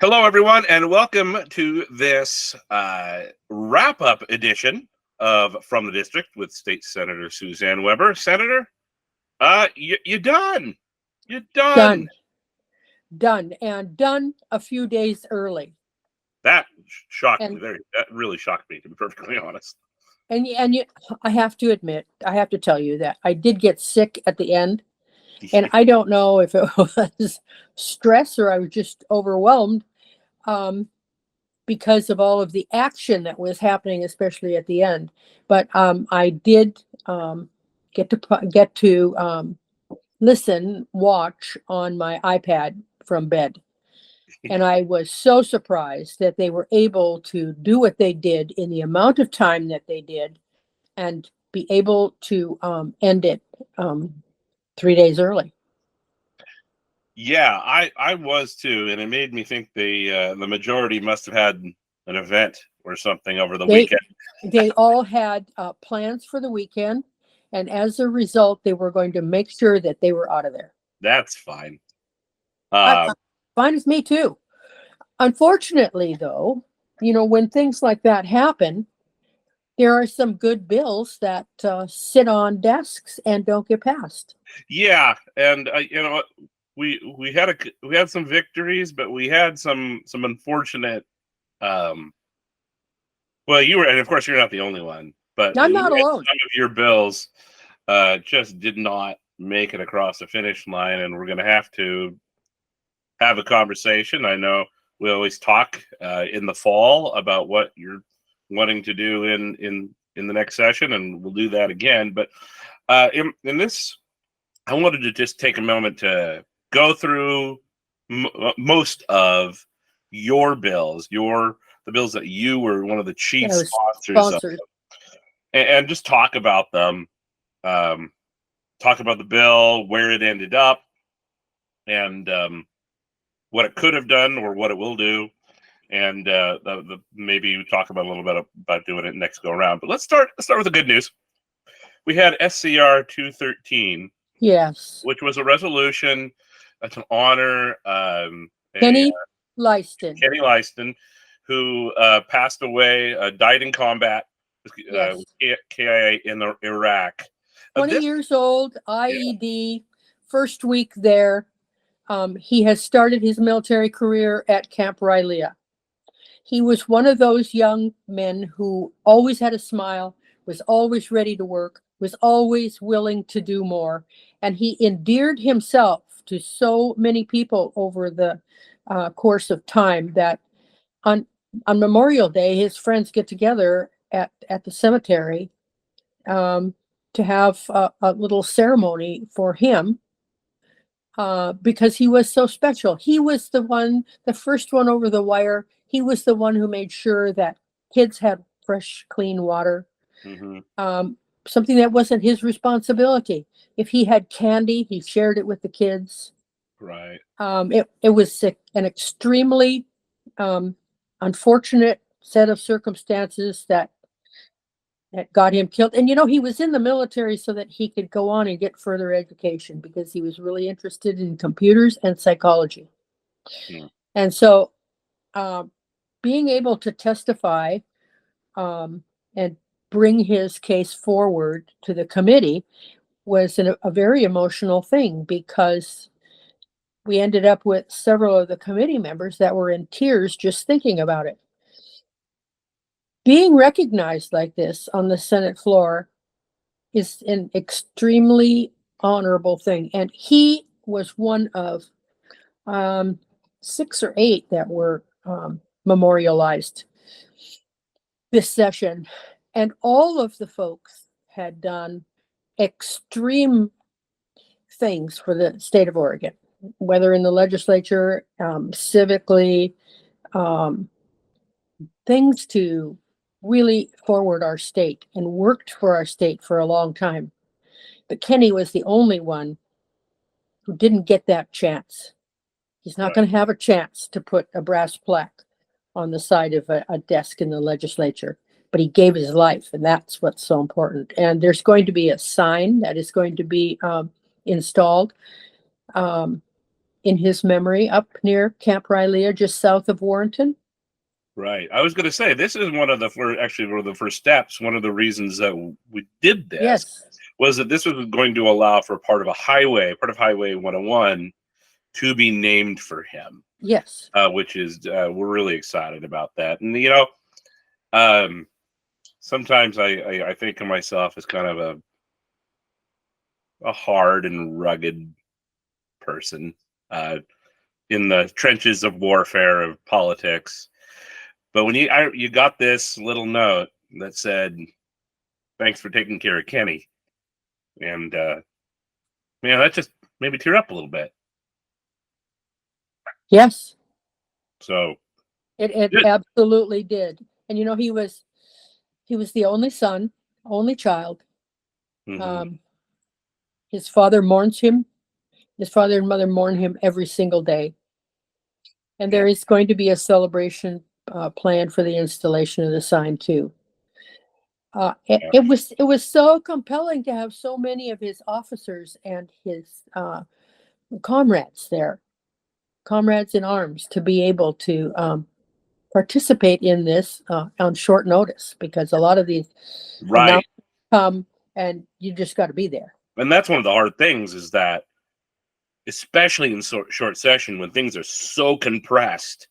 Hello, everyone, and welcome to this wrap-up edition of From the District with State Senator Suzanne Weber. Senator, you done. You're done. Done, and done a few days early. That shocked me. And That really shocked me, to be perfectly honest. and I have to admit, I have to tell you that I did get sick at the end, and I don't know if it was stress or I was just overwhelmed because of all of the action that was happening, especially at the end. But I did get to watch on my iPad from bed. And I was so surprised that they were able to do what they did in the amount of time that they did and be able to end it 3 days early. Yeah, I was too, and it made me think the majority must have had an event or something over the weekend. They all had plans for the weekend, and as a result, they were going to make sure that they were out of there. That's fine. Fine with me too. Unfortunately, though, when things like that happen, there are some good bills that sit on desks and don't get passed. Yeah, and we had some victories, but we had some unfortunate. Well, you were, and of course, you're not the only one, but I'm not alone. Some of your bills just did not make it across the finish line, and we're going to have a conversation. I know we always talk in the fall about what you're wanting to do in the next session, and we'll do that again. But in this, I wanted to just take a moment to go through most of your bills, the bills that you were one of the chief sponsors of, and just talk about them, talk about the bill, where it ended up, and what it could have done or what it will do, and maybe talk about a little bit about doing it next go around. But let's start with the good news. We had SCR 213, yes, which was a resolution to honor Kenny Lyston. Kenny Lyston, who passed away, died in combat with KIA in Iraq. 20 years old, IED, first week there. He has started his military career at Camp Rylea. He was one of those young men who always had a smile, was always ready to work, was always willing to do more. And he endeared himself to so many people over the course of time that on Memorial Day, his friends get together at the cemetery to have a little ceremony for him. Because he was so special. He was the first one over the wire. He was the one who made sure that kids had fresh, clean water. Mm-hmm. Something that wasn't his responsibility. If he had candy, he shared it with the kids. Right. It was an extremely unfortunate set of circumstances that got him killed. And he was in the military so that he could go on and get further education because he was really interested in computers and psychology. Yeah. And so being able to testify and bring his case forward to the committee was a very emotional thing, because we ended up with several of the committee members that were in tears just thinking about it. Being recognized like this on the Senate floor is an extremely honorable thing. And he was one of 6 or 8 that were memorialized this session. And all of the folks had done extreme things for the state of Oregon, whether in the legislature, civically, things to really forward our state and worked for our state for a long time. But Kenny was the only one who didn't get that chance. He's not going to have a chance to put a brass plaque on the side of a desk in the legislature, but he gave his life, and that's what's so important. And there's going to be a sign that is going to be installed in his memory up near Camp Rylea, just south of Warrenton. Right. I was going to say this is one of the first steps. One of the reasons that we did this Yes. was that this was going to allow for part of Highway 101, to be named for him. Yes. Which is we're really excited about that. And sometimes I think of myself as kind of a hard and rugged person in the trenches of warfare of politics. But when you got this little note that said, "Thanks for taking care of Kenny," and that just made me tear up a little bit. Yes. So it absolutely did. And he was the only son, only child. Mm-hmm. His father mourns him. His father and mother mourn him every single day. And there is going to be a celebration planned for the installation of the sign too. It was so compelling to have so many of his officers and his comrades there, comrades in arms, to be able to participate in this on short notice, because a lot of these Right. come and you just got to be there. And that's one of the hard things, is that, especially in short session, when things are so compressed,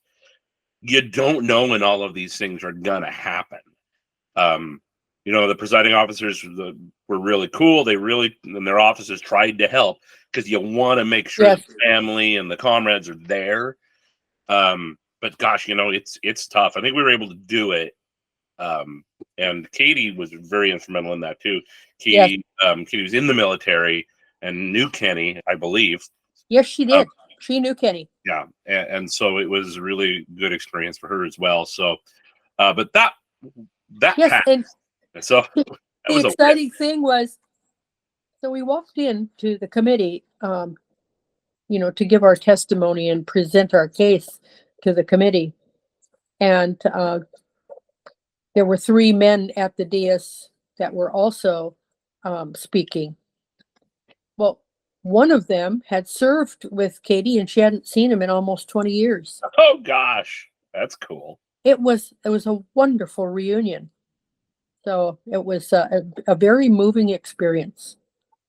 you don't know when all of these things are gonna happen. The presiding officers were really cool. And their officers tried to help, because you want to make sure the family and the comrades are there. But gosh, it's tough. I think we were able to do it. And Katie was very instrumental in that too. Katie was in the military and knew Kenny, I believe. Yes, she did. She knew Kenny. Yeah, and so it was a really good experience for her as well. So, but that passed. And so the exciting thing was, so we walked into the committee, to give our testimony and present our case to the committee, and there were 3 men at the dais that were also speaking. Well, one of them had served with Katie, and she hadn't seen him in almost 20 years. Oh gosh, that's cool. It was a wonderful reunion. So it was a very moving experience.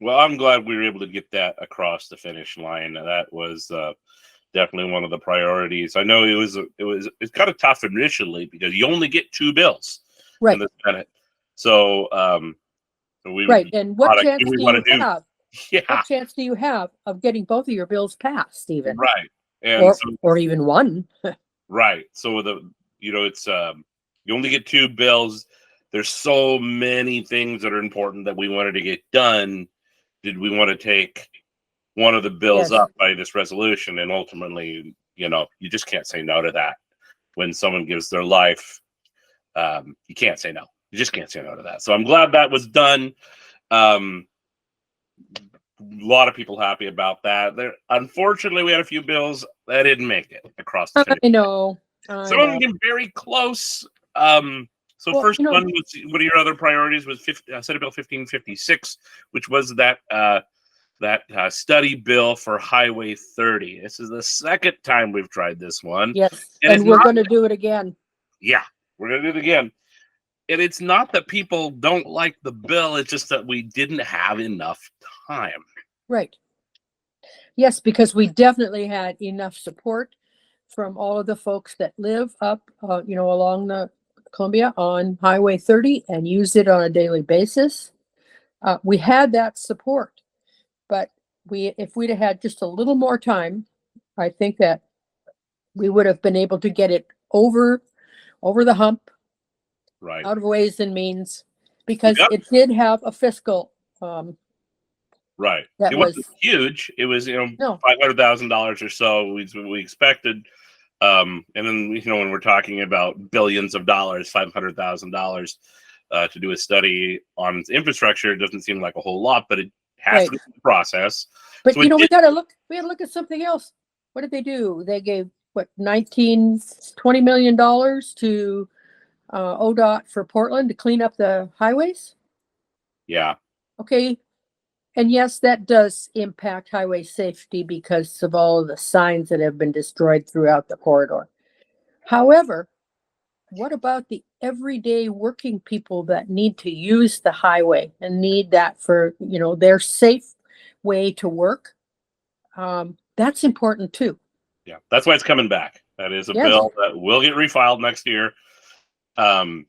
Well, I'm glad we were able to get that across the finish line. That was definitely one of the priorities. I know it's kind of tough initially, because you only get 2 bills in the Senate. So and what chance do you have? Yeah. What chance do you have of getting both of your bills passed, even? Right. And or even one. Right. So it's you only get 2 bills. There's so many things that are important that we wanted to get done. Did we want to take one of the bills up by this resolution? And ultimately, you just can't say no to that. When someone gives their life, you can't say no. You just can't say no to that. So I'm glad that was done. A lot of people happy about that. Unfortunately, we had a few bills that didn't make it across the finish. I know. Some of them came very close. First one was, one of your other priorities was Senate Bill 1556, which was that study bill for Highway 30. This is the second time we've tried this one. Yes, and we're going to do it again. Yeah, we're going to do it again. And it's not that people don't like the bill. It's just that we didn't have enough time. Right. Yes, because we definitely had enough support from all of the folks that live up, along the Columbia on Highway 30 and use it on a daily basis. We had that support, but if we'd have had just a little more time, I think that we would have been able to get it over the hump, right, out of Ways and Means, because it did have a fiscal. Right. It wasn't huge. It was, $500,000 or so. We expected. And then, when we're talking about billions of dollars, $500,000 to do a study on infrastructure, it doesn't seem like a whole lot, but it has to be the process. But, we had to look at something else. What did they do? They gave, $20 million to ODOT for Portland to clean up the highways? Yeah. Okay. And yes, that does impact highway safety because of all of the signs that have been destroyed throughout the corridor. However, what about the everyday working people that need to use the highway and need that for, their safe way to work? That's important too. Yeah, that's why it's coming back. That is a Yes. bill that will get refiled next year. Um,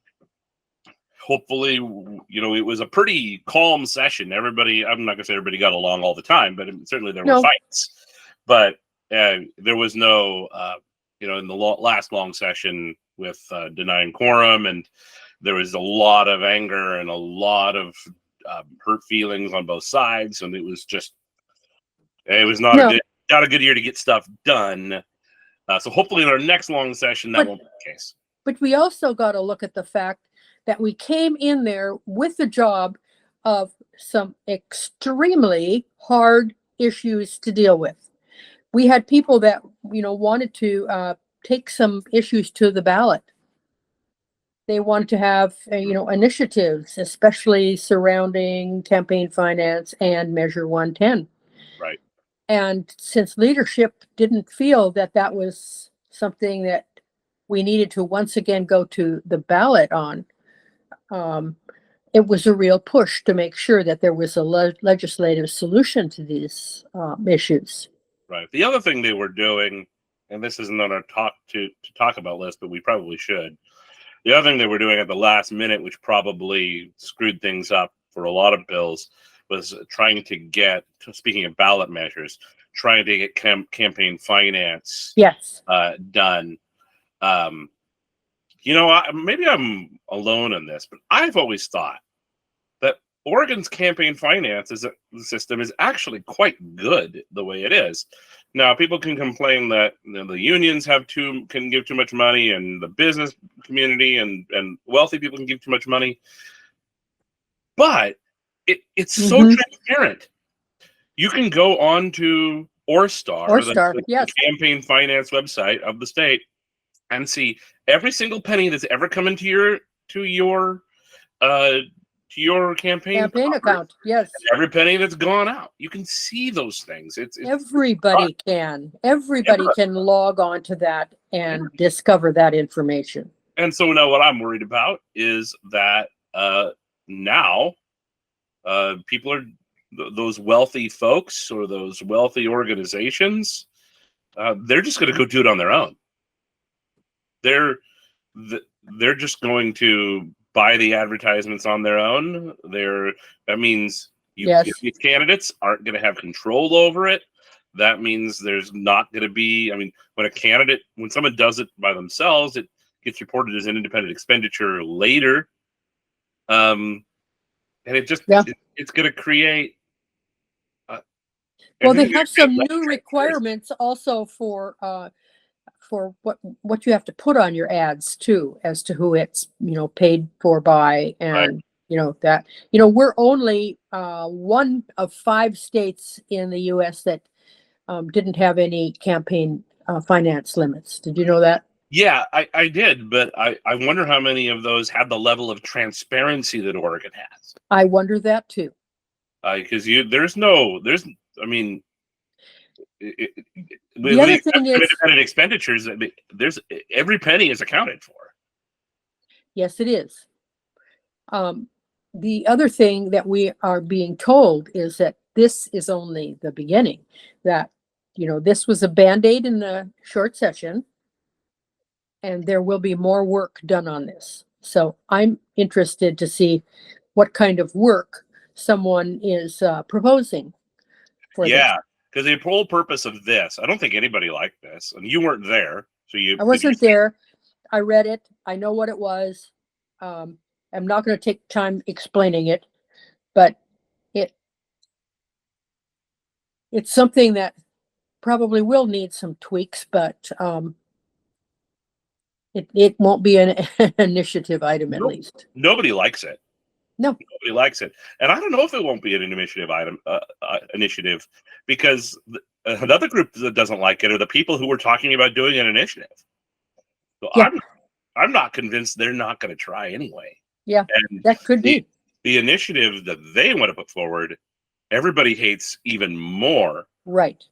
Hopefully, it was a pretty calm session. Everybody, I'm not gonna say everybody got along all the time, but certainly there were No, fights. But there was no, in the last long session with denying quorum, and there was a lot of anger and a lot of hurt feelings on both sides, and it was not no, a good year to get stuff done. So hopefully, in our next long session, that but won't be the case. but we also got to look at the fact that we came in there with the job of some extremely hard issues to deal with. We had people that, wanted to take some issues to the ballot. They wanted to have, initiatives, especially surrounding campaign finance and Measure 110. Right. And since leadership didn't feel that that was something that we needed to once again go to the ballot on, um, it was a real push to make sure that there was a legislative solution to these issues. Right. The other thing they were doing, and this isn't on our talk about list, but we probably should. The other thing they were doing at the last minute, which probably screwed things up for a lot of bills, was trying to get, speaking of ballot measures, trying to get campaign finance Yes. done. Maybe I'm alone in this, but I've always thought that Oregon's campaign finance system is actually quite good the way it is. Now, people can complain that the unions can give too much money, and the business community and wealthy people can give too much money, but it's so Mm-hmm. transparent. You can go on to Orstar, Star. the Yes. campaign finance website of the state, and see every single penny that's ever come into your uh, to your campaign Account. Yes. every penny that's gone out. You can see those things. It's Everybody can. Everybody yeah. can log on to that and discover that information. And so now what I'm worried about is that now people are those wealthy folks or those wealthy organizations. They're just going to go do it on their own. They're they're just going to buy the advertisements on their own. That means Yes. these candidates aren't going to have control over it. That means there's not going to be. I mean, when someone does it by themselves, it gets reported as an independent expenditure later. And it's going to create. Well, they have some new requirements also for what you have to put on your ads too, as to who it's paid for by, and that we're only one of 5 states in the U.S. that didn't have any campaign finance limits. Did you know that? Yeah, I did, but I wonder how many of those had the level of transparency that Oregon has. I wonder that too. Because I mean, The other thing is, independent expenditures. There's every penny is accounted for. yes, it is. The other thing that we are being told is that this is only the beginning, that, this was a Band-Aid in the short session, and there will be more work done on this. So I'm interested to see what kind of work someone is proposing for this. Yeah, because the whole purpose of this, I don't think anybody liked this, and you weren't there, so I wasn't there. I read it. I know what it was. I'm not going to take time explaining it, but it's something that probably will need some tweaks, but it won't be an initiative item, at least. Nobody likes it. No. Nobody likes it, and I don't know if it won't be an initiative, because another group that doesn't like it are the people who were talking about doing an initiative. So Yeah. I'm not convinced they're not going to try anyway. Yeah, and that could be. the initiative that they want to put forward everybody hates even more. Right.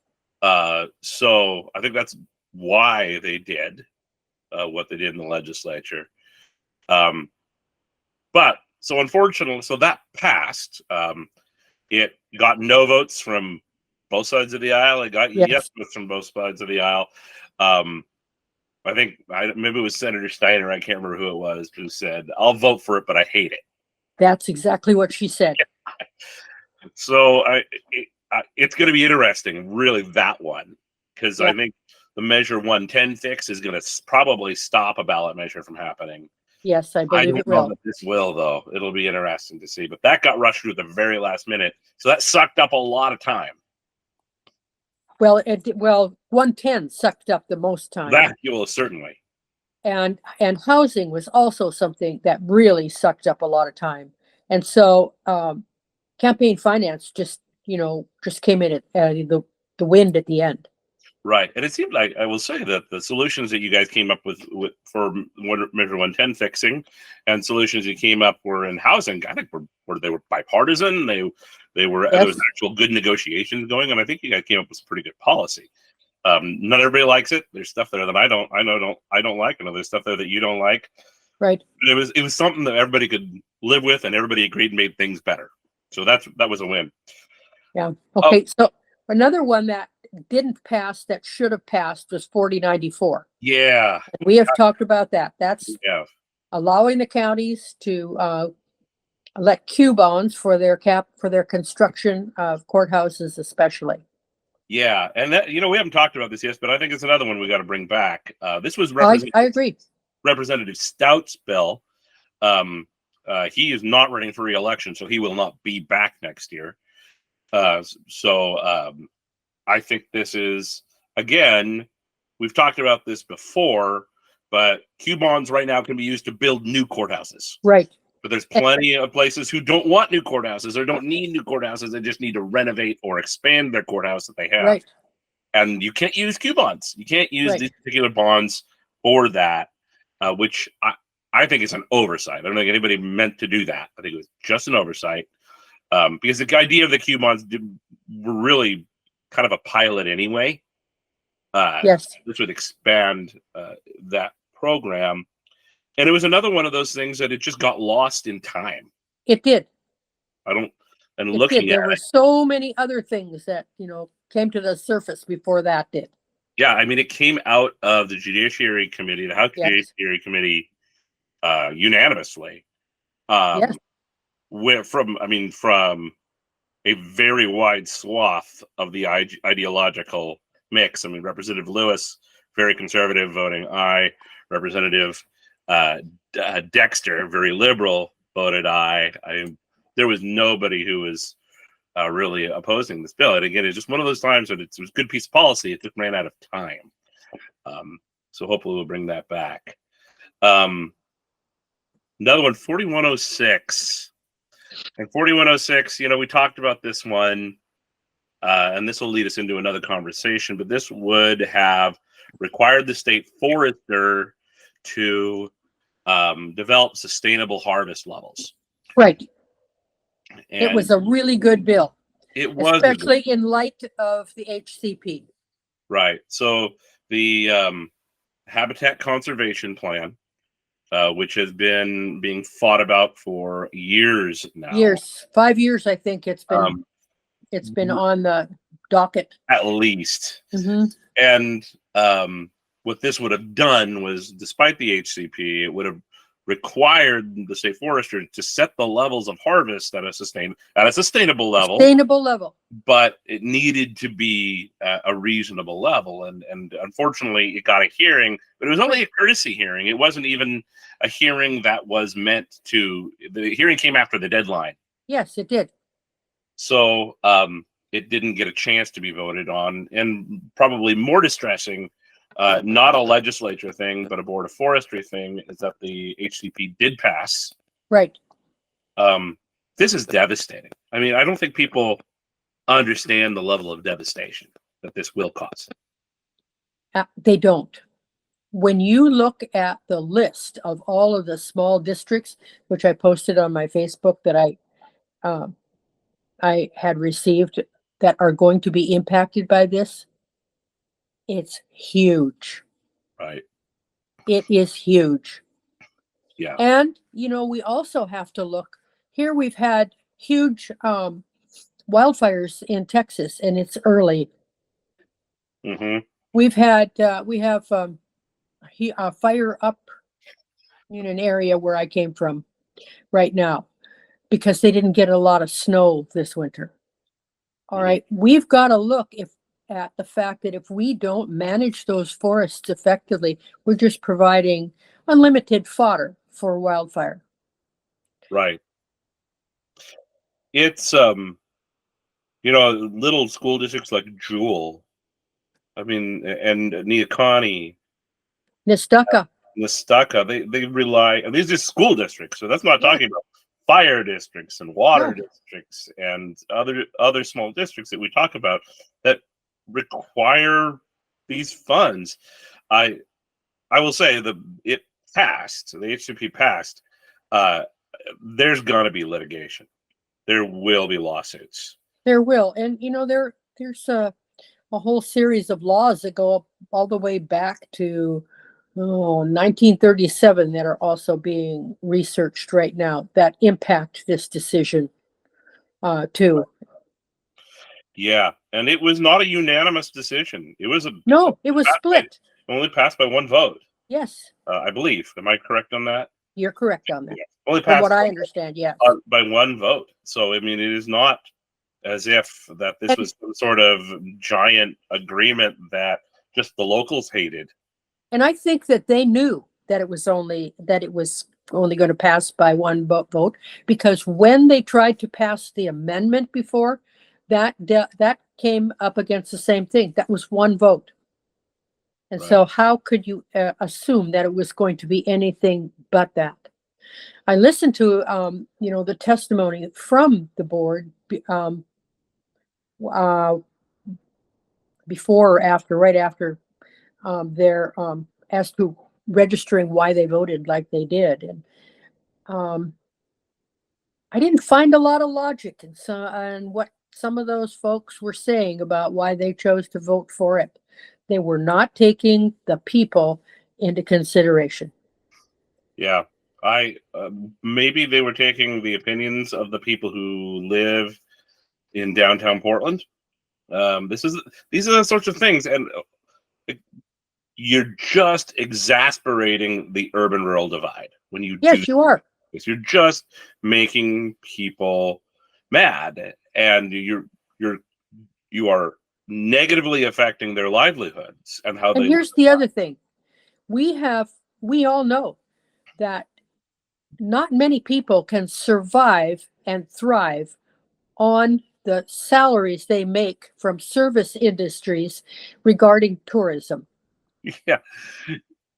So I think that's why they did what they did in the legislature. But so unfortunately, so that passed. It got no votes from both sides of the aisle. It got yes Yes. votes from both sides of the aisle. Um, I think maybe it was Senator Steiner. I can't remember who it was who said, "I'll vote for it, but I hate it." That's exactly what she said. So it's going to be interesting, really, that one, because Yeah. I think the Measure 110 fix is going to probably stop a ballot measure from happening. Yes, I I believe don't it know will. that this will, though. It'll be interesting to see. But that got rushed through at the very last minute, so that sucked up a lot of time. Well, 110 sucked up the most time. That you will certainly. And housing was also something that really sucked up a lot of time. And so campaign finance just came in at the wind at the end. Right, and it seemed like I will say that the solutions that you guys came up with for Measure 110 fixing, and solutions you came up were in housing. I think they were bipartisan. They were there was Yes. actual good negotiations going, and I think you guys came up with some pretty good policy. Not everybody likes it. There's stuff there that I don't like, and there's stuff there that you don't like. Right. But it was something that everybody could live with, and everybody agreed made things better. So that was a win. Yeah. Oh Okay. So another one that didn't pass that should have passed was 4094. yeah, We have talked about that. That's yeah. allowing the counties to let Q bonds for their construction of courthouses, especially. Yeah, and that we haven't talked about this yet, but I think it's another one we got to bring back. This was I agree. Representative Stout's bill. He is not running for re-election, so he will not be back next year. So I think this is, again, we've talked about this before, but Q bonds right now can be used to build new courthouses. Right. But there's plenty of places who don't want new courthouses or don't need new courthouses. They just need to renovate or expand their courthouse that they have. Right. And you can't use Q bonds. You can't use Right. these particular bonds for that, which I think is an oversight. I don't think anybody meant to do that. I think it was just an oversight, because the idea of the Q bonds were really kind of a pilot anyway. Yes. This would expand that program. And it was another one of those things that it just got lost in time. It did. And It looking did. There at were it, so many other things that, came to the surface before that did. yeah, I mean, it came out of the Judiciary Committee, the House Yes. Judiciary Committee, unanimously. Yes. From a very wide swath of the ideological mix. I mean, Representative Lewis, very conservative, voting aye. Representative Dexter, very liberal, voted aye. There was nobody who was really opposing this bill. And again, it's just one of those times that it was a good piece of policy. It just ran out of time. So hopefully we'll bring that back. Another one, 4106. And 4106, we talked about this one, and this will lead us into another conversation, but this would have required the state forester to develop sustainable harvest levels. Right. And it was a really good bill. It was especially in light of the HCP. Right. So the Habitat Conservation Plan, which has been being fought about for years now. 5 years, I think it's been on the docket. At least. Mm-hmm. And what this would have done was, despite the HCP, it would have required the state forester to set the levels of harvest at a sustainable level. Sustainable level. But it needed to be a reasonable level. And unfortunately, it got a hearing, but it was only a courtesy hearing. It wasn't even a hearing that was meant to. The hearing came after the deadline. Yes, it did. So it didn't get a chance to be voted on. And probably more distressing, not a legislature thing, but a Board of Forestry thing, is that the HCP did pass. Right. This is devastating. I mean, I don't think people understand the level of devastation that this will cause. They don't. When you look at the list of all of the small districts, which I posted on my Facebook that I I had received that are going to be impacted by this, it's huge. Right. It is huge. Yeah. And, we also have to look here. We've had huge wildfires in Texas, and it's early. Hmm. We have a fire up in an area where I came from right now because they didn't get a lot of snow this winter. All Hmm. right, we've got to look if at the fact that if we don't manage those forests effectively, we're just providing unlimited fodder for wildfire. Right. It's little school districts like Jewel, I mean, and Neoconi, Nestucca, Nestucca, they rely, and these are school districts, so that's not yeah, talking about fire districts and water no, districts and other small districts that we talk about that require these funds. I I will say it passed, the HCP passed. Uh, there's gonna be litigation. There will be lawsuits. there will, and there's a whole series of laws that go up all the way back to 1937 that are also being researched right now that impact this decision too. Yeah, and it was not a unanimous decision. It was No, it was split. only passed by one vote, Yes, I believe. Am I correct on that? you're correct on that. Yeah, only From passed what I understand, yes. by one vote. So I mean, it is not as if that this And, was some sort of giant agreement that just the locals hated. and I think that they knew that it was only going to pass by one vote because when they tried to pass the amendment before, that came up against the same thing. That was one vote. And Right. so how could you assume that it was going to be anything but that? I listened to, the testimony from the board uh, before or after, right after their as to registering why they voted like they did. And um, I didn't find a lot of logic in what some of those folks were saying about why they chose to vote for it. They were not taking the people into consideration. Yeah. I maybe they were taking the opinions of the people who live in downtown Portland. This is These are the sorts of things, and you're just exasperating the urban rural divide when you do Yes, you are. this. You're just making people mad, and you are negatively affecting their livelihoods and how And they live. here's the other thing. We all know that not many people can survive and thrive on the salaries they make from service industries regarding tourism. Yeah.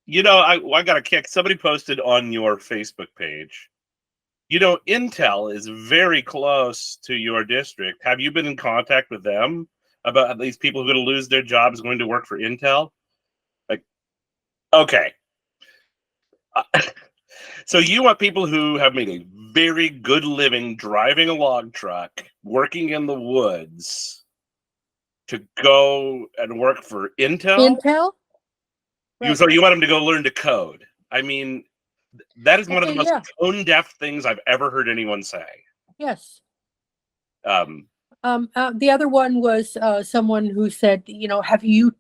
I got a kick. Somebody posted on your Facebook page. Intel is very close to your district. Have you been in contact with them about these people who are going to lose their jobs going to work for Intel? Like, okay. So you want people who have made a very good living driving a log truck, working in the woods, to go and work for Intel? Intel? Right. So you want them to go learn to code? I mean, that is one of the Okay, most yeah. tone deaf things I've ever heard anyone say. Yes. Um, The other one was someone who said, have you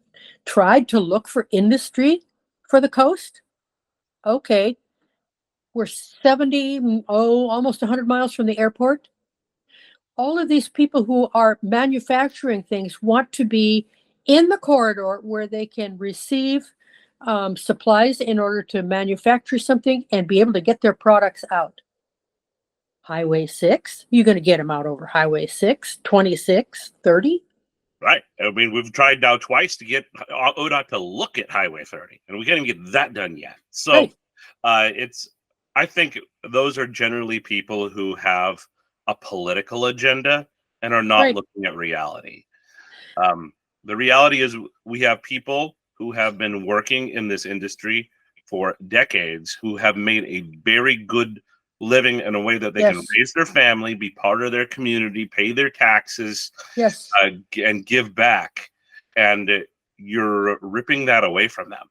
tried to look for industry for the coast? Okay. We're 70, almost 100 miles from the airport. All of these people who are manufacturing things want to be in the corridor where they can receive supplies in order to manufacture something and be able to get their products out. Highway 6, you're going to get them out over Highway 6, 26, 30. right. I mean, we've tried now twice to get ODOT to look at Highway 30, and we can't even get that done yet. So Right, I think those are generally people who have a political agenda and are not right. looking at reality. Um, the reality is we have people who have been working in this industry for decades who have made a very good living in a way that they can Yes. raise their family, be part of their community, pay their taxes, Yes. and give back. And you're ripping that away from them.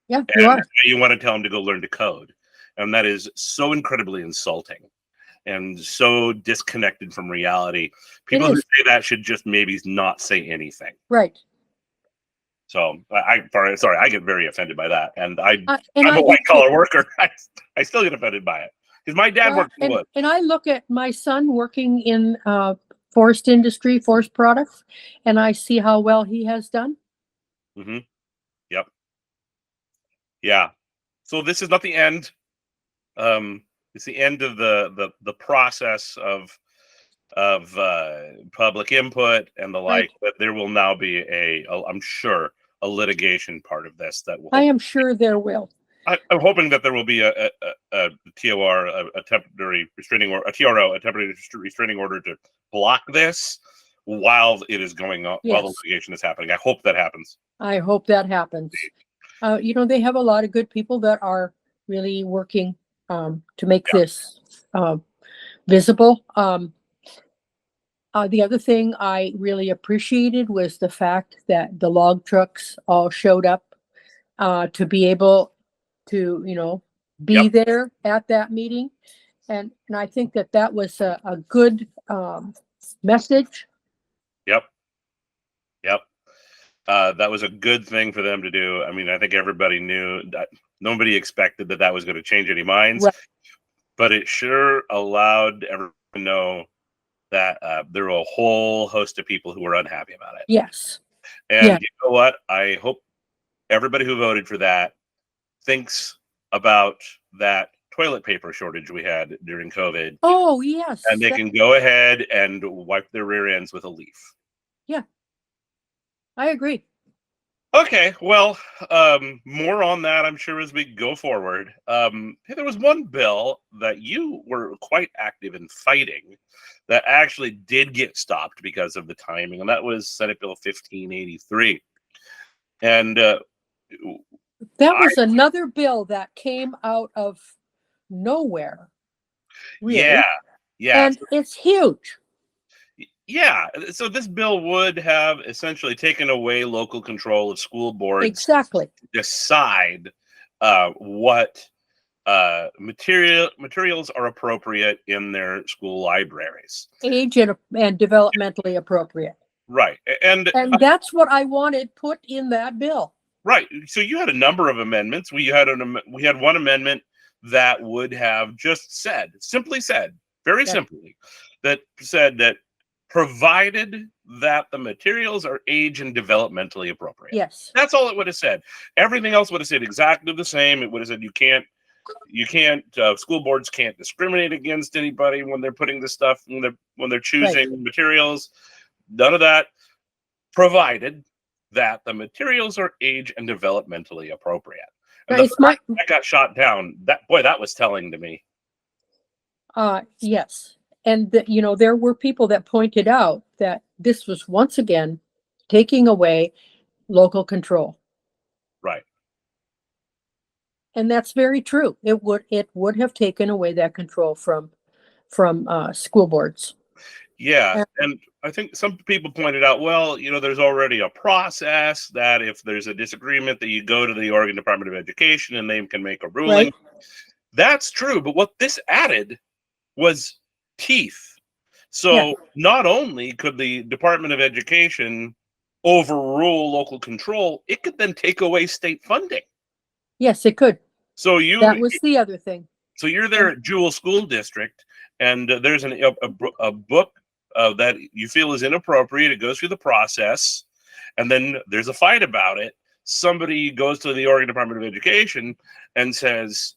Yeah, you And are. you want to tell them to go learn to code. And that is so incredibly insulting and so disconnected from reality. It People who is. say that should just maybe not say anything. Right. So sorry, I get very offended by that. And And I'm I a do white too. collar worker. I still get offended by it because my dad Well, worked in wood. and I look at my son working in forest industry, forest products, and I see how well he has done. Hmm. Yep. Yeah. So this is not the end. It's the end of the process of public input and the Right. like. But there will now be I'm sure, a litigation part of this that will. I am sure there will. I'm hoping that there will be a TOR, a temporary restraining order, a TRO, a temporary restraining order to block this while it is going on, while the Yes. litigation is happening. I hope that happens. I hope that happens. They have a lot of good people that are really working to make Yeah. this visible. The other thing I really appreciated was the fact that the log trucks all showed up to be able to, be Yep. there at that meeting. And I think that that was a good message. Yep. Yep. That was a good thing for them to do. I mean, I think everybody knew that nobody expected that was going to change any minds, Right. but it sure allowed everyone to know that there were a whole host of people who were unhappy about it. Yes. And Yeah. you know what? I hope everybody who voted for that thinks about that toilet paper shortage we had during COVID, Oh, yes. and they can go ahead and wipe their rear ends with a leaf. Yeah, I agree. Okay, well, more on that, I'm sure, as we go forward. Hey, there was one bill that you were quite active in fighting that actually did get stopped because of the timing, and that was Senate Bill 1583. And That I, was another bill that came out of nowhere, yeah, really. yeah, And it's huge. yeah. So this bill would have essentially taken away local control of school boards Exactly. to decide what materials are appropriate in their school libraries. Age and developmentally appropriate. Right. And And that's what I wanted put in that bill. right. So you had a number of amendments. We had one amendment that would have just simply said, very Yes. simply, that said that provided that the materials are age and developmentally appropriate. Yes. That's all it would have said. Everything else would have said exactly the same. It would have said school boards can't discriminate against anybody when they're putting this stuff when they're choosing Right. materials. None of that, provided that the materials are age and developmentally appropriate. And Now, the it's my fact that got shot down, that was telling to me. yes. And there were people that pointed out that this was once again taking away local control. Right. And that's very true. It would have taken away that control from school boards. Yeah. And, And I think some people pointed out, well, there's already a process that if there's a disagreement that you go to the Oregon Department of Education and they can make a ruling. right? That's true. But what this added was teeth. Yeah. So not only could the Department of Education overrule local control, it could then take away state funding. Yes, it could. So That was the other thing. you're there And at Jewel School District, and there's a book that you feel is inappropriate. It goes through the process, and then there's a fight about it. Somebody goes to the Oregon Department of Education and says,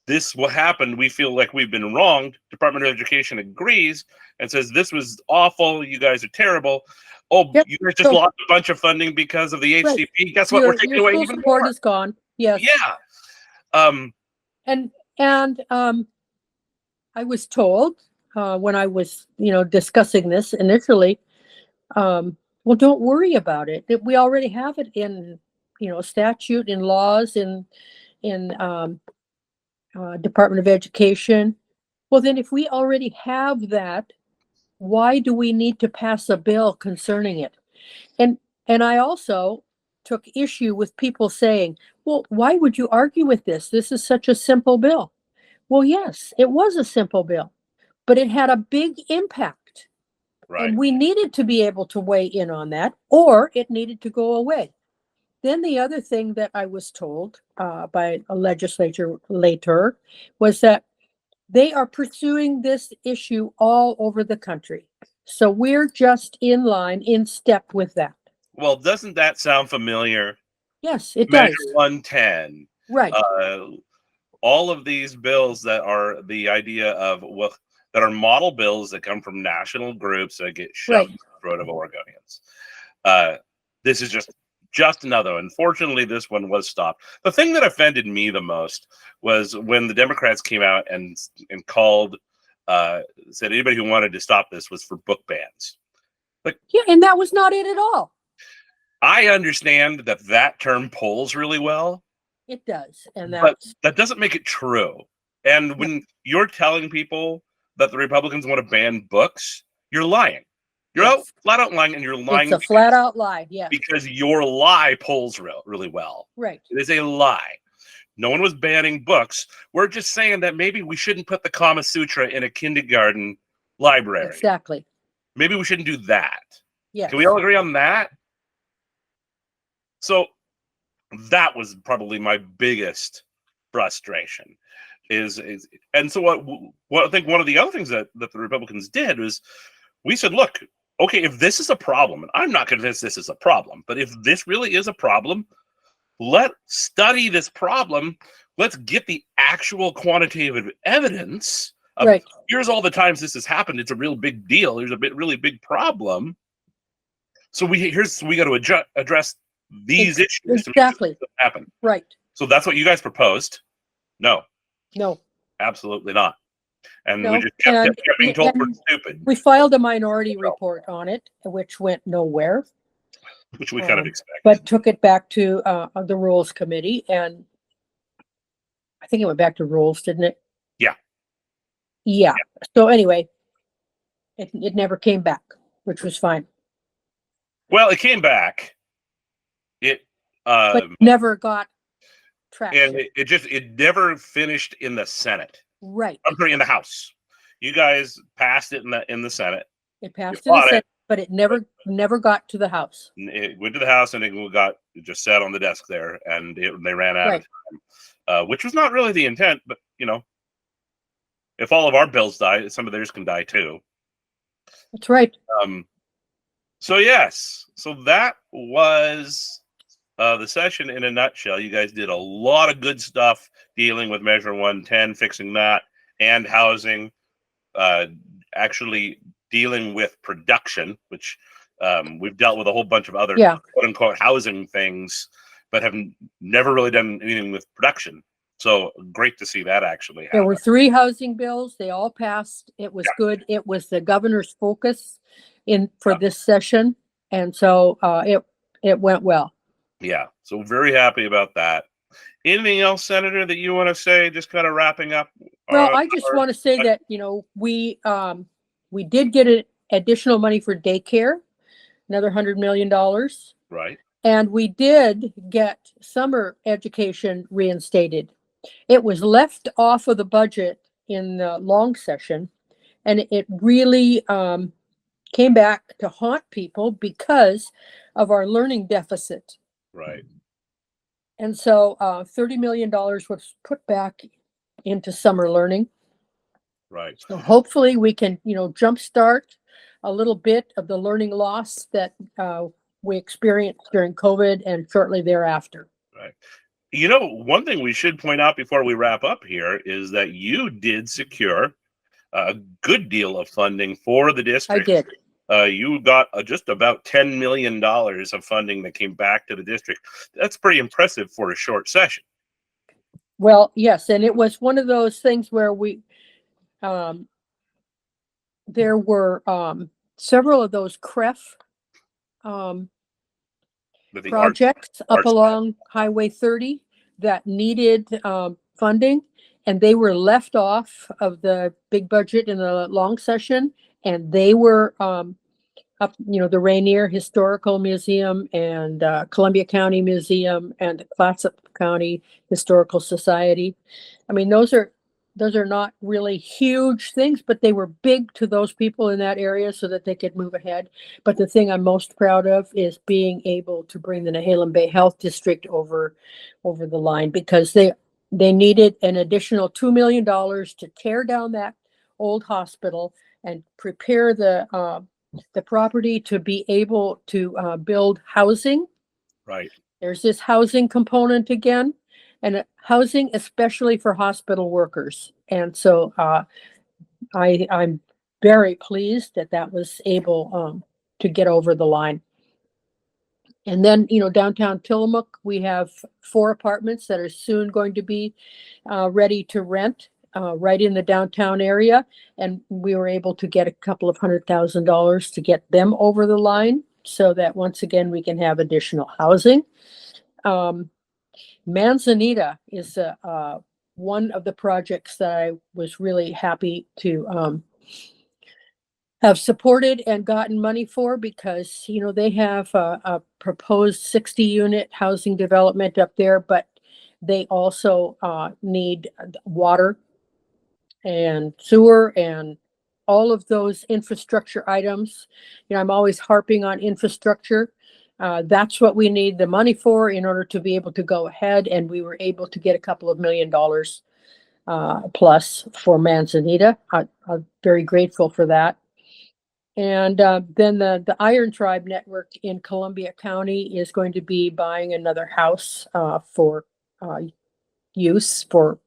this what happened. We feel like we've been wronged. Department of Education agrees and says this was awful. You guys are terrible. Oh, yep. you guys just So, lost a bunch of funding because of the right. HCP. Guess what? We're taking Your away school even support more. is gone. Yes. Yeah. Um, And I was told when I was, discussing this initially, well, don't worry about it. We already have it in, statute, in laws, in Department of Education. Well, then if we already have that, why do we need to pass a bill concerning it? And and I also took issue with people saying, well, why would you argue with this? This is such a simple bill. Well, yes, it was a simple bill, but it had a big impact. Right. And we needed to be able to weigh in on that, or it needed to go away. Then the other thing that I was told by a legislator later was that they are pursuing this issue all over the country. So we're just in line, in step with that. Well, doesn't that sound familiar? Yes, it Measure does. 110. Right, Uh, all of these bills that are the idea of, well, that are model bills that come from national groups that get shoved right. in the throat of Oregonians. Uh, this is just another one. Unfortunately, this one was stopped. The thing that offended me the most was when the Democrats came out and called, said anybody who wanted to stop this was for book bans. Yeah, and that was not it at all. I understand that that term polls really well, It does. And but that's, that doesn't make it true. And no, when you're telling people that the Republicans want to ban books, you're lying. You're out, yes, flat out lying, and you're it's lying a flat out lie. Yes, because your lie polls really well. right, It is a lie. No one was banning books. We're just saying that maybe we shouldn't put the Kama Sutra in a kindergarten library. exactly. Maybe we shouldn't do that. Yes, Can we all agree on that? So that was probably my biggest frustration is and so what I think one of the other things that the Republicans did was we said, look, okay, if this is a problem, and I'm not convinced this is a problem, but if this really is a problem, let's study this problem. Let's get the actual quantitative evidence of right, here's all the times this has happened. It's a real big deal. There's a really big problem. So we got to address these issues to make this exactly. happen. Right. So that's what you guys proposed. No, No, absolutely not. And we no. just kept being told we're And stupid, we filed a minority report on it, which went nowhere. which we kind of expected. But took it back to the Rules Committee, and I think it went back to Rules, didn't it? Yeah. Yeah. So anyway, it never came back, which was fine, Well, it came back. It but never got traction. and it never finished in the Senate. Right. I'm sorry, in the House. You guys passed it in the Senate. It passed in the Senate, but it never got to the House. It went to the House and it just sat on the desk there, and they ran out of time, which was not really the intent. But if all of our bills die, some of theirs can die too. That's right. So yes, so that was the session in a nutshell. You guys did a lot of good stuff dealing with Measure 110, fixing that, and housing. Actually dealing with production, which we've dealt with a whole bunch of other quote unquote housing things, but have never really done anything with production. So great to see that actually happen. There were 3 housing bills. They all passed. It was good. It was the governor's focus for this session. And so it went well. Yeah. So very happy about that. Anything else, Senator, that you want to say, just kind of wrapping up? Well, I just want to say that, we did get additional money for daycare, another $100 million. Right. And we did get summer education reinstated. It was left off of the budget in the long session, and it really came back to haunt people because of our learning deficit. Right. And so $30 million was put back into summer learning. Right. So hopefully we can, jumpstart a little bit of the learning loss that we experienced during COVID and shortly thereafter. Right. One thing we should point out before we wrap up here is that you did secure a good deal of funding for the district. I did. You got just about $10 million of funding that came back to the district. That's pretty impressive for a short session. Well, yes, and it was one of those things where there were several of those CREF projects up along Highway 30 that needed funding, and they were left off of the big budget in the long session, and they were up, the Rainier Historical Museum and Columbia County Museum and the Clatsop County Historical Society. I mean, those are not really huge things, but they were big to those people in that area so that they could move ahead. But the thing I'm most proud of is being able to bring the Nehalem Bay Health District over the line, because they needed an additional $2 million to tear down that old hospital and prepare the property to be able to build housing. Right. There's this housing component again, and housing especially for hospital workers. And so I'm very pleased that that was able to get over the line. And then, downtown Tillamook, we have 4 apartments that are soon going to be ready to rent right in the downtown area. And we were able to get a couple of $100,000 to get them over the line so that once again, we can have additional housing. Manzanita is one of the projects that I was really happy to have supported and gotten money for, because they have a proposed 60-unit housing development up there, but they also need water and sewer and all of those infrastructure items. I'm always harping on infrastructure. That's what we need the money for in order to be able to go ahead, and we were able to get a couple of $1 million plus for Manzanita. I'm very grateful for that. And then the Iron Tribe Network in Columbia County is going to be buying another house for use for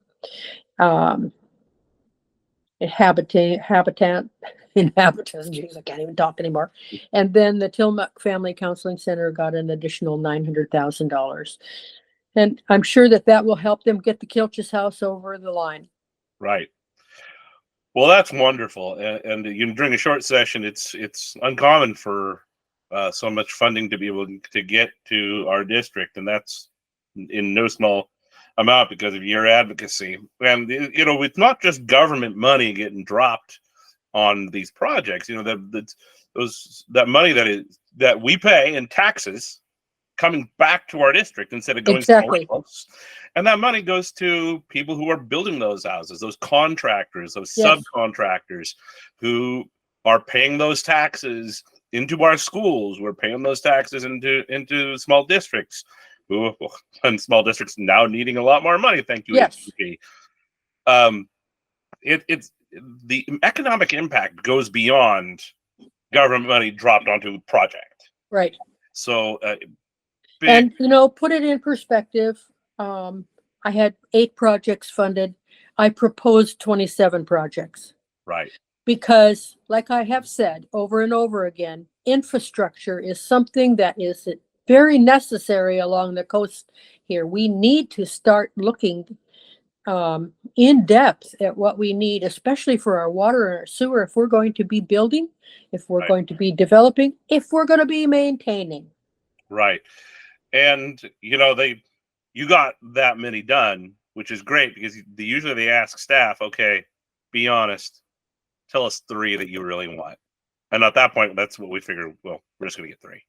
inhabitants. Geez, I can't even talk anymore. And then the Tillamook Family Counseling Center got an additional $900,000. And I'm sure that will help them get the Kilch's house over the line. Right. Well, that's wonderful. And during a short session, it's uncommon for so much funding to be able to get to our district, and that's in no small amount because of your advocacy. And it's not just government money getting dropped on these projects. That money that we pay in taxes coming back to our district instead of going somewhere else. And that money goes to people who are building those houses, those contractors, those subcontractors who are paying those taxes into our schools. We're paying those taxes into small districts, and small districts now needing a lot more money. Thank you, HPP. It's the economic impact goes beyond government money dropped onto a project. Right. So, and put it in perspective. I had 8 projects funded. I proposed 27 projects. Right. Because, like I have said over and over again, infrastructure is something that is very necessary along the coast here. We need to start looking in depth at what we need, especially for our water and our sewer, if we're going to be building, if we're going to be developing, if we're going to be maintaining. Right. And you got that many done, which is great, because usually they ask staff, okay, be honest, tell us 3 that you really want. And at that point, that's what we figure, well, we're just going to get 3.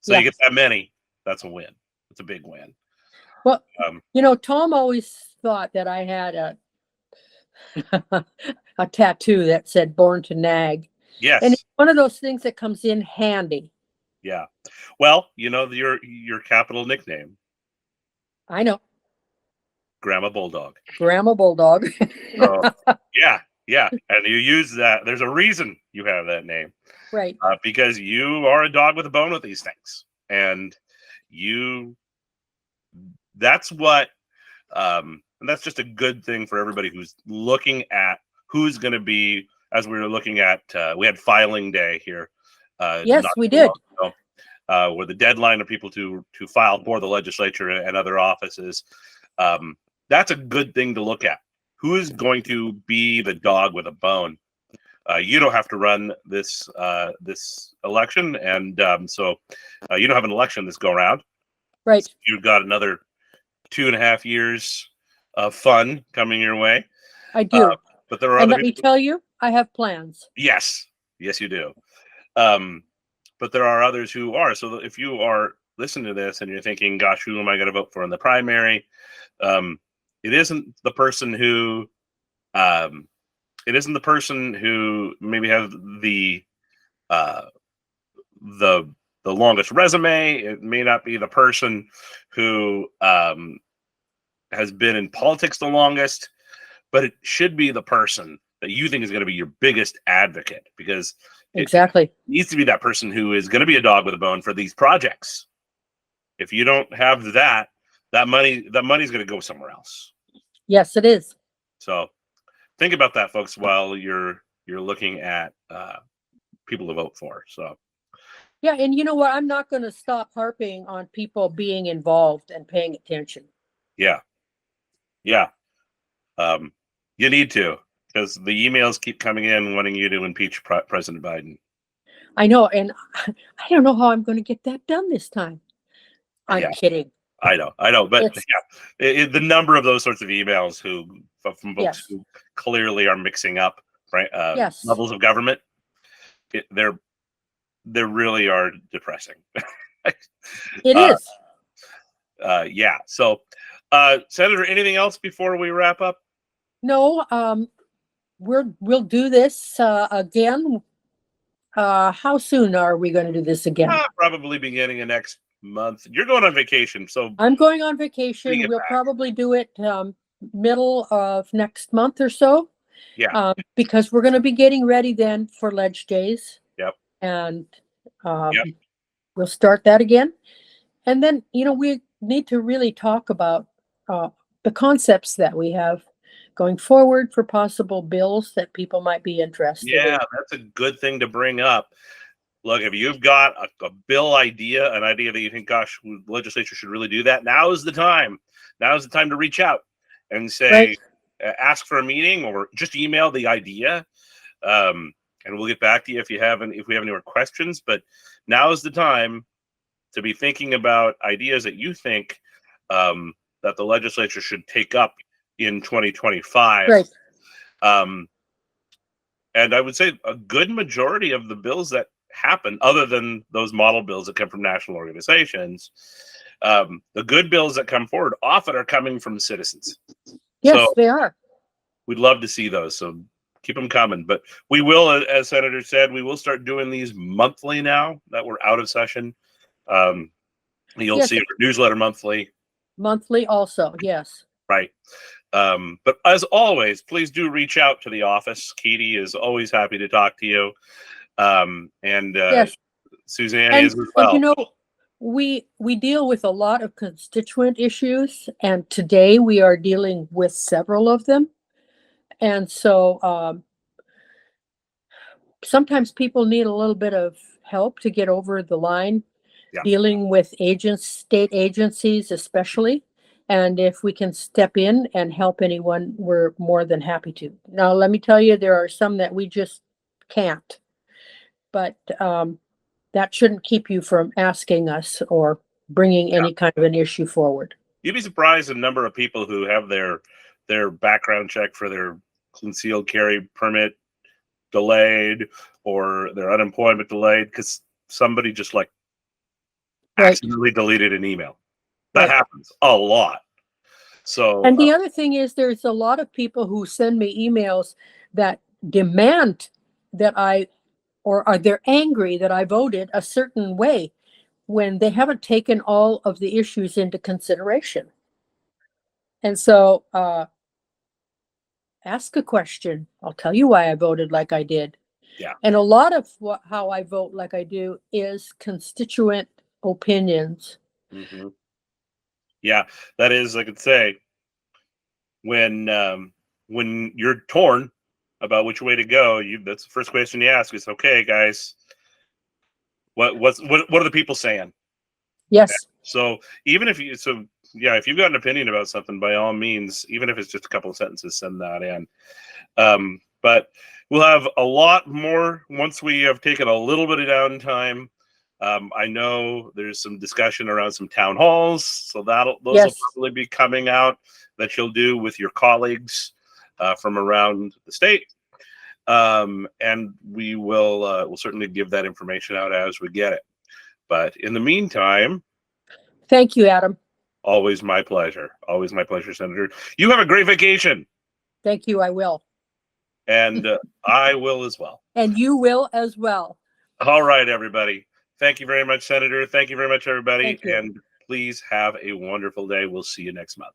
So you get that many, that's a win. It's a big win. Well, Tom always thought that I had a tattoo that said "Born to Nag." Yes. And it's one of those things that comes in handy. Yeah. Well, your capital nickname. I know. Grandma Bulldog. Grandma Bulldog. Yeah. And you use that. There's a reason you have that name. Right. Because you are a dog with a bone with these things. And that's what, and that's just a good thing for everybody who's looking at who's going to be, as we were looking at, we had filing day here. Yes, we did. Where the deadline of people to file for the legislature and other offices. That's a good thing to look at. Who is going to be the dog with a bone? You don't have to run this election, and so you don't have an election this go around. Right. You've got another 2.5 years fun coming your way. I do. But there are And other let me people. tell you, I have plans. Yes, yes, you do. Um, but there are others who are. So if you are listening to this and you're thinking, "Gosh, who am I going to vote for in the primary?" Um, it isn't the person who um, it isn't the person who maybe have uh, the the longest resume. It may not be the person who has been in politics the longest, but it should be the person that you think is going to be your biggest advocate, because it Exactly. needs to be that person who is going to be a dog with a bone for these projects. If you don't have that, that money's going to go somewhere else. Yes, it is. So think about that, folks, while you're looking at people to vote for. So Yeah, and you know what? I'm not going to stop harping on people being involved and paying attention. yeah, yeah, um, you need to, because the emails keep coming in wanting you to impeach President Biden. I know, and I don't know how I'm going to get that done this time. I'm Yeah, kidding. I know, but It's yeah, the number of those sorts of emails from folks yes, who clearly are mixing up, right, yes, levels of government, it, they're they really are depressing. it uh, is. yeah. So, Senator, anything else before we wrap up? No, we'll do this again. How soon are we going to do this again? Probably beginning of next month. You're going on vacation, so I'm going on we vacation. get We'll back. probably do it middle of next month or so, Yeah. because we're going to be getting ready then for Ledge Days, Yep. and Yep. we'll start that again. And then, we need to really talk about uh, the concepts that we have going forward for possible bills that people might be interested Yeah, in. that's a good thing to bring up. Look, if you've got a bill idea, an idea that you think, gosh, the legislature should really do that, now is the time. Now is the time to reach out and say, Right? ask for a meeting, or just email the idea, and we'll get back to you if we have any more questions. But now is the time to be thinking about ideas that you think that the legislature should take up in 2025. Right. Um, and I would say a good majority of the bills that happen, other than those model bills that come from national organizations, the good bills that come forward often are coming from citizens. So Yes, they are. we'd love to see those. So keep them coming. But we will, as Senator said, we will start doing these monthly now that we're out of session. Um, you'll Yes, see our newsletter monthly, monthly also. Yes. right? But as always, please do reach out to the office. Katie is always happy to talk to you. And Yes. Suzanne And is as and well. we deal with a lot of constituent issues, and today we are dealing with several of them. And so sometimes people need a little bit of help to get over the line, Yeah. dealing with state agencies especially. And if we can step in and help anyone, we're more than happy to. Now, let me tell you, there are some that we just can't. But that shouldn't keep you from asking us or bringing Yeah. any kind of an issue forward. You'd be surprised the number of people who have their background check for their concealed carry permit delayed, or their unemployment delayed because somebody just like Right, accidentally deleted an email. That right. happens a lot. So And the other thing is, there's a lot of people who send me emails that demand that or are they're angry that I voted a certain way when they haven't taken all of the issues into consideration. And so, ask a question. I'll tell you why I voted like I did. yeah. And a lot of how I vote like I do is constituent opinions. Hmm. Yeah, that is, I could say, when you're torn about which way to go, that's the first question you ask is, okay, guys, what are the people saying? Yes, So even if you so yeah, if you've got an opinion about something, by all means, even if it's just a couple of sentences, send that in. But we'll have a lot more once we have taken a little bit of downtime. I know there's some discussion around some town halls, so those will Yes. probably be coming out that you'll do with your colleagues from around the state. And we will we'll certainly give that information out as we get it. But in the meantime, Thank you, Adam. always my pleasure. Always my pleasure, Senator. You have a great vacation. Thank you. I will. And I will as well. And you will as well. All right, everybody. Thank you very much, Senator. Thank you very much, everybody. Thank you. And please have a wonderful day. We'll see you next month.